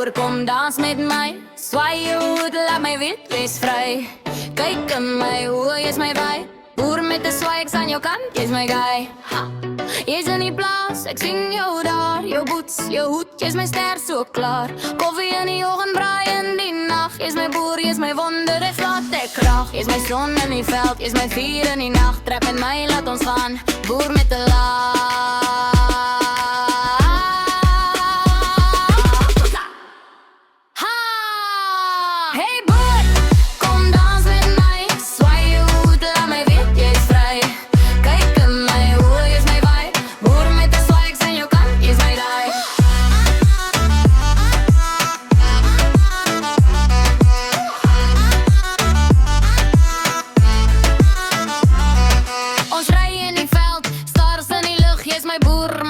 boer, kom dans met my. Swaai jou hoed, laat my weet, wees vry. Kyk in my oë, jy's my vibe. Boer met 'n swaai, ek's aan jou kant, jy's my guy. Jy's in die plaas, ek sien jou daar. Jou boots, jou hoed, jy's my ster so klaar. Koffie in die oggend, braai in die nag. Jy's my boer, jy's my wonder, ek laat ek krag. Jy's my son in die veld, jy's my vuur in die nag. Trap met my, laat ons gaan, boer met 'n lag. Hey boer, kom dans met my. Swaai jou hoed, laat my weet, jy's vry. Kyk in my oë, jy's my vibe. Boer met 'n swaai, ek's aan jou kant, jy's my guy. Ons ry in die veld, stars in die lug, jy's my boer.